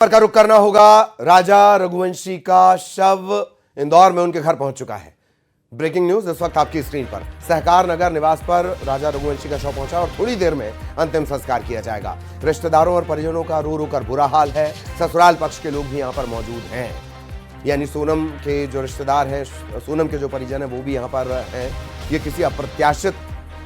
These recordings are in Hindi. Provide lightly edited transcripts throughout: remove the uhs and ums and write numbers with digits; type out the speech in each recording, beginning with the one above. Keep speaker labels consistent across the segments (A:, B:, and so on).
A: का रुख करना होगा। राजा रघुवंशी का शव इंदौर में उनके घर पहुंच चुका है। ब्रेकिंग न्यूज इस वक्त आपकी स्क्रीन पर। सहकार नगर निवास पर राजा रघुवंशी का शव पहुंचा और थोड़ी देर में अंतिम संस्कार किया जाएगा। रिश्तेदारों और परिजनों का रो रो कर बुरा हाल है। ससुराल पक्ष के लोग भी यहां पर मौजूद हैं, यानी सोनम के जो रिश्तेदार हैं, सोनम के जो परिजन हैं, वो भी यहां पर हैं। ये किसी अप्रत्याशित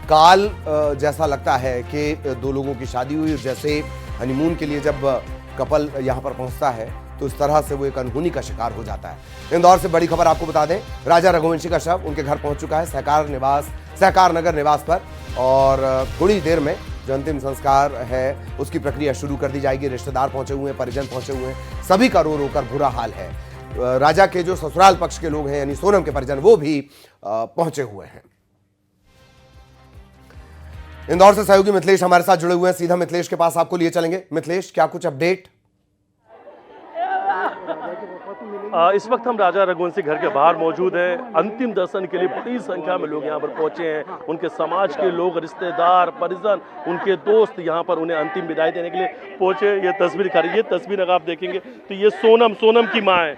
A: काल जैसा लगता है कि दो लोगों की शादी हुई, जैसे हनीमून के लिए जब कपल यहां पर पहुंचता है तो इस तरह से वो एक अनहोनी का शिकार हो जाता है। इंदौर से बड़ी खबर आपको बता दें, राजा रघुवंशी का शव उनके घर पहुंच चुका है, सहकार नगर निवास पर, और थोड़ी देर में जो अंतिम संस्कार है उसकी प्रक्रिया शुरू कर दी जाएगी। रिश्तेदार पहुंचे हुए हैं, परिजन पहुंचे हुए हैं, सभी का रो रो कर बुरा हाल है। राजा के जो ससुराल पक्ष के लोग हैं, यानी सोनम के परिजन, वो भी पहुंचे हुए हैं। इंदौर से सहयोगी मिथिलेश हमारे साथ जुड़े हुए हैं, सीधा मिथिलेश के पास आपको लिए चलेंगे। मिथिलेश, क्या कुछ अपडेट?
B: इस वक्त हम राजा रघुवंशी घर के बाहर मौजूद हैं। अंतिम दर्शन के लिए बड़ी संख्या में लोग यहाँ पर पहुंचे हैं। उनके समाज के लोग, रिश्तेदार, परिजन, उनके दोस्त यहाँ पर उन्हें अंतिम विदाई देने के लिए पहुंचे। ये तस्वीर दिखा रही है, ये तस्वीर अगर आप देखेंगे तो ये सोनम की माँ है,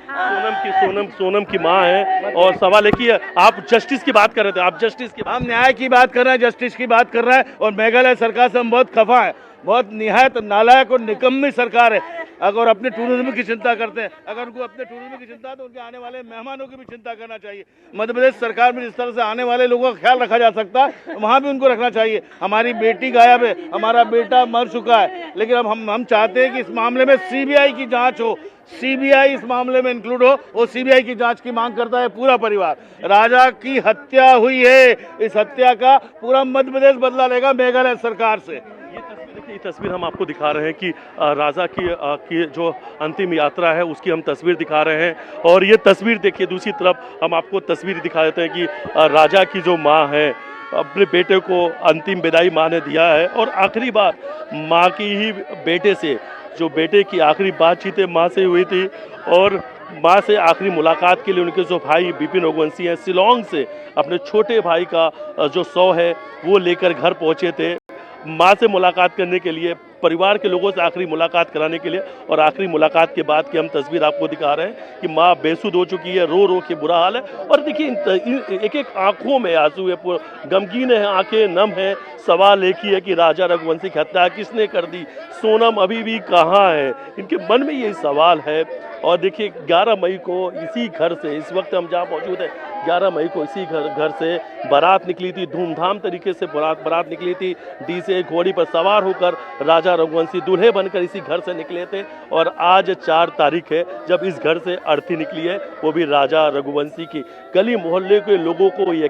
B: सोनम की माँ है। और सवाल है कि आप जस्टिस की बात कर रहे थे, आप जस्टिस की,
C: हम न्याय की बात कर रहे हैं, जस्टिस की बात कर रहे हैं। और मेघालय सरकार से हम बहुत खफा है, बहुत निहायत नालायक और निकम्मी सरकार है। अगर अपने टूरिज्म की चिंता करते हैं, अगर उनको अपने टूरिज्म की चिंता है तो उनके आने वाले मेहमानों की भी चिंता करना चाहिए। मध्य प्रदेश सरकार में जिस तरह से आने वाले लोगों का ख्याल रखा जा सकता है, वहाँ भी उनको रखना चाहिए। हमारी बेटी गायब है, हमारा बेटा मर चुका है, लेकिन अब हम चाहते हैं कि इस मामले में सीबीआई की जाँच हो, सीबीआई इस मामले में इंक्लूड हो, और सीबीआई की जांच की मांग करता है पूरा परिवार। राजा की हत्या हुई है, इस हत्या का पूरा मध्य प्रदेश बदला लेगा मेघालय सरकार से।
B: ये तस्वीर हम आपको दिखा रहे हैं कि राजा की जो अंतिम यात्रा है उसकी हम तस्वीर दिखा रहे हैं। और ये तस्वीर देखिए, दूसरी तरफ हम आपको तस्वीर दिखा देते हैं कि राजा की जो माँ है, अपने बेटे को अंतिम विदाई माँ ने दिया है। और आखिरी बार माँ की ही बेटे से, जो बेटे की आखिरी बातचीत माँ से हुई थी, और माँ से आखिरी मुलाकात के लिए उनके जो भाई बिपिन रघुवंशी हैं, शिलोंग से अपने छोटे भाई का जो शव है वो लेकर घर पहुँचे थे, माँ से मुलाकात करने के लिए, परिवार के लोगों से आखिरी मुलाकात कराने के लिए। और आखिरी मुलाकात के बाद की हम तस्वीर आपको दिखा रहे हैं कि माँ बेसुध हो चुकी है, रो रो के बुरा हाल है। और देखिए, एक एक आंखों में आंसू है, गमगीन है, आंखें नम है। सवाल एक ही है कि राजा रघुवंशी की हत्या किसने कर दी, सोनम अभी भी कहाँ है, इनके मन में यही सवाल है। और देखिए, 11 मई को इसी घर से, इस वक्त हम जहाँ मौजूद हैं, 11 मई को इसी घर से बारात निकली थी, धूमधाम तरीके से बारात निकली थी। डीजे घोड़ी पर सवार होकर राजा रघुवंशी दूल्हे बनकर इसी घर से निकले थे। और आज 4 तारीख है जब इस घर से अर्थी निकली है, वो भी राजा रघुवंशी की। गली मोहल्ले के लोगों को ये